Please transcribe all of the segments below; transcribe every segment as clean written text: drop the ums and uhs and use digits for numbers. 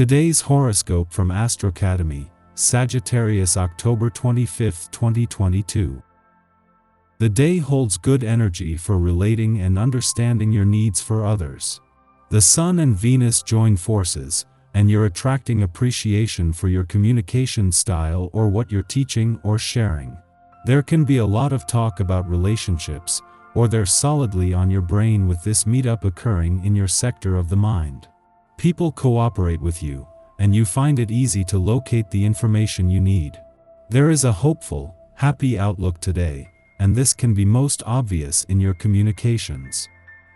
Today's horoscope from Astrocademy, Sagittarius, October 25, 2022. The day holds good energy for relating and understanding your needs for others. The Sun and Venus join forces, and you're attracting appreciation for your communication style or what you're teaching or sharing. There can be a lot of talk about relationships, or they're solidly on your brain with this meetup occurring in your sector of the mind. People cooperate with you, and you find it easy to locate the information you need. There is a hopeful, happy outlook today, and this can be most obvious in your communications.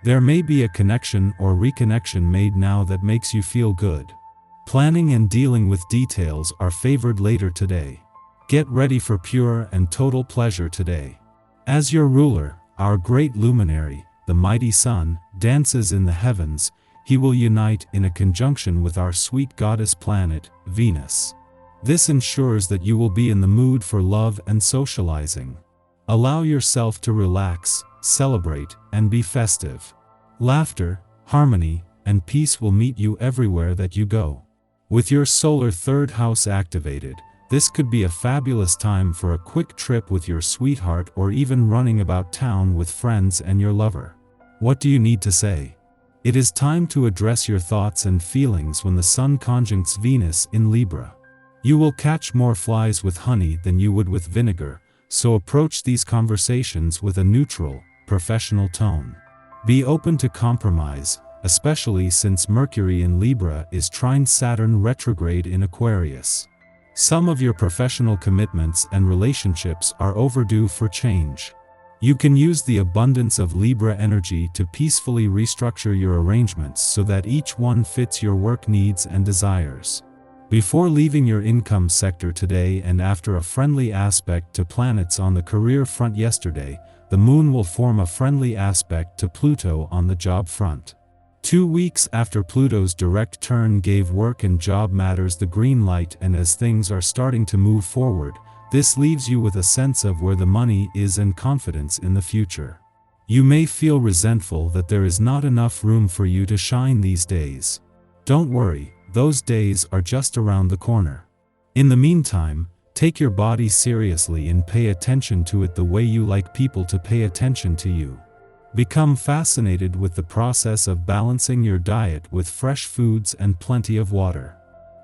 There may be a connection or reconnection made now that makes you feel good. Planning and dealing with details are favored later today. Get ready for pure and total pleasure today. As your ruler, our great luminary, the mighty Sun, dances in the heavens. He will unite in a conjunction with our sweet goddess planet, Venus. This ensures that you will be in the mood for love and socializing. Allow yourself to relax, celebrate, and be festive. Laughter, harmony, and peace will meet you everywhere that you go. With your solar third house activated, this could be a fabulous time for a quick trip with your sweetheart or even running about town with friends and your lover. What do you need to say? It is time to address your thoughts and feelings when the Sun conjuncts Venus in Libra. You will catch more flies with honey than you would with vinegar, so approach these conversations with a neutral, professional tone. Be open to compromise, especially since Mercury in Libra is trine Saturn retrograde in Aquarius. Some of your professional commitments and relationships are overdue for change. You can use the abundance of Libra energy to peacefully restructure your arrangements so that each one fits your work needs and desires. Before leaving your income sector today and after a friendly aspect to planets on the career front yesterday, the Moon will form a friendly aspect to Pluto on the job front. 2 weeks after Pluto's direct turn gave work and job matters the green light, and as things are starting to move forward, this leaves you with a sense of where the money is and confidence in the future. You may feel resentful that there is not enough room for you to shine these days. Don't worry, those days are just around the corner. In the meantime, take your body seriously and pay attention to it the way you like people to pay attention to you. Become fascinated with the process of balancing your diet with fresh foods and plenty of water.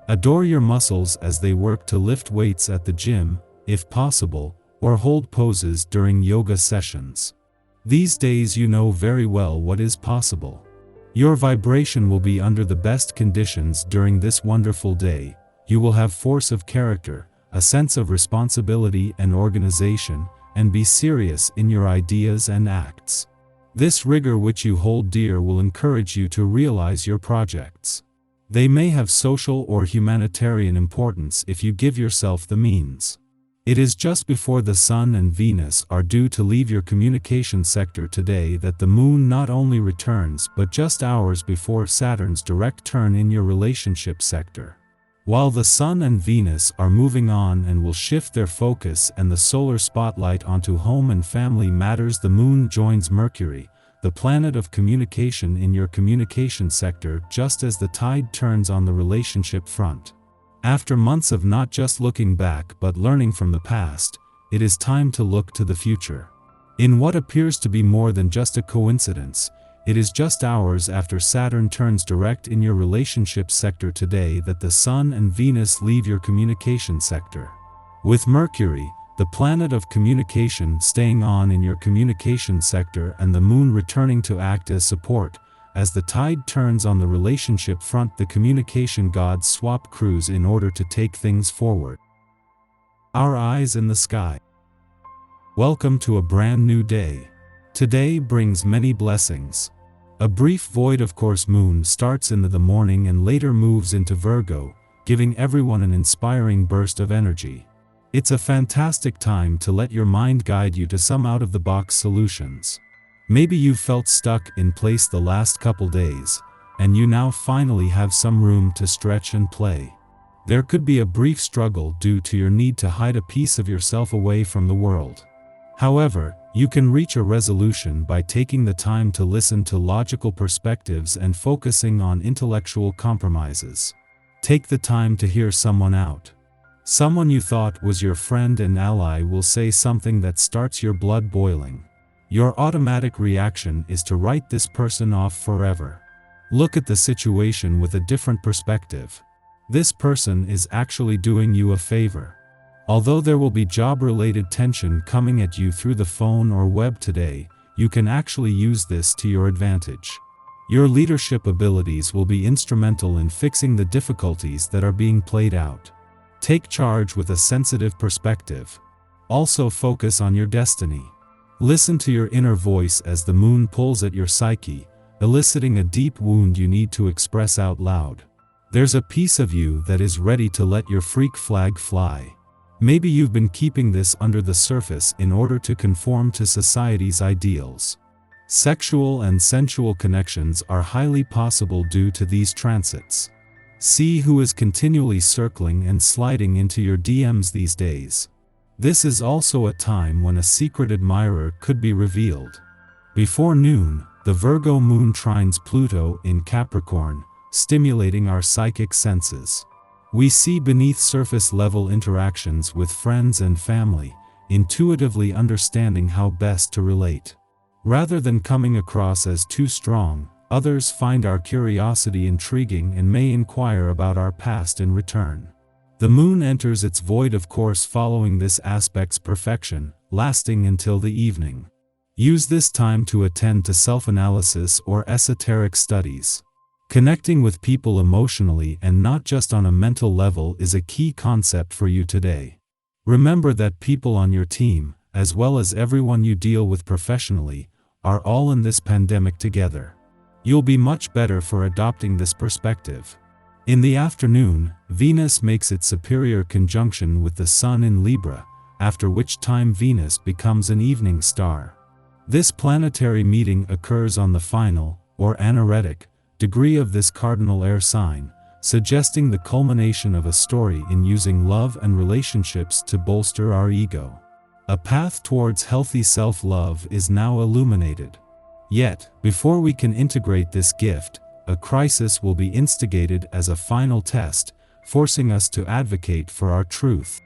Adore your muscles as they work to lift weights at the gym, if possible, or hold poses during yoga sessions. These days you know very well what is possible. Your vibration will be under the best conditions during this wonderful day. You will have force of character, a sense of responsibility and organization, and be serious in your ideas and acts. This rigor which you hold dear will encourage you to realize your projects. They may have social or humanitarian importance if you give yourself the means. It is just before the Sun and Venus are due to leave your communication sector today that the Moon not only returns but just hours before Saturn's direct turn in your relationship sector. While the Sun and Venus are moving on and will shift their focus and the solar spotlight onto home and family matters, the Moon joins Mercury, the planet of communication, in your communication sector just as the tide turns on the relationship front. After months of not just looking back but learning from the past, it is time to look to the future. In what appears to be more than just a coincidence, it is just hours after Saturn turns direct in your relationship sector today that the Sun and Venus leave your communication sector. With Mercury, the planet of communication, staying on in your communication sector and the Moon returning to act as support, as the tide turns on the relationship front, the communication gods swap crews in order to take things forward. Our eyes in the sky. Welcome to a brand new day. Today brings many blessings. A brief void of course Moon starts in the morning and later moves into Virgo, giving everyone an inspiring burst of energy. It's a fantastic time to let your mind guide you to some out-of-the-box solutions. Maybe you've felt stuck in place the last couple days, and you now finally have some room to stretch and play. There could be a brief struggle due to your need to hide a piece of yourself away from the world. However, you can reach a resolution by taking the time to listen to logical perspectives and focusing on intellectual compromises. Take the time to hear someone out. Someone you thought was your friend and ally will say something that starts your blood boiling. Your automatic reaction is to write this person off forever. Look at the situation with a different perspective. This person is actually doing you a favor. Although there will be job-related tension coming at you through the phone or web today, you can actually use this to your advantage. Your leadership abilities will be instrumental in fixing the difficulties that are being played out. Take charge with a sensitive perspective. Also focus on your destiny. Listen to your inner voice as the moon pulls at your psyche, eliciting a deep wound you need to express out loud. There's a piece of you that is ready to let your freak flag fly. Maybe you've been keeping this under the surface in order to conform to society's ideals. Sexual and sensual connections are highly possible due to these transits. See who is continually circling and sliding into your DMs these days. This is also a time when a secret admirer could be revealed. Before noon, the Virgo moon trines Pluto in Capricorn, stimulating our psychic senses. We see beneath surface level interactions with friends and family, intuitively understanding how best to relate. Rather than coming across as too strong, others find our curiosity intriguing and may inquire about our past in return. The moon enters its void of course following this aspect's perfection, lasting until the evening. Use this time to attend to self-analysis or esoteric studies. Connecting with people emotionally and not just on a mental level is a key concept for you today. Remember that people on your team, as well as everyone you deal with professionally, are all in this pandemic together. You'll be much better for adopting this perspective. In the afternoon, Venus makes its superior conjunction with the Sun in Libra, after which time Venus becomes an evening star. This planetary meeting occurs on the final, or anaretic, degree of this cardinal air sign, suggesting the culmination of a story in using love and relationships to bolster our ego. A path towards healthy self-love is now illuminated. Yet, before we can integrate this gift, a crisis will be instigated as a final test, forcing us to advocate for our truth.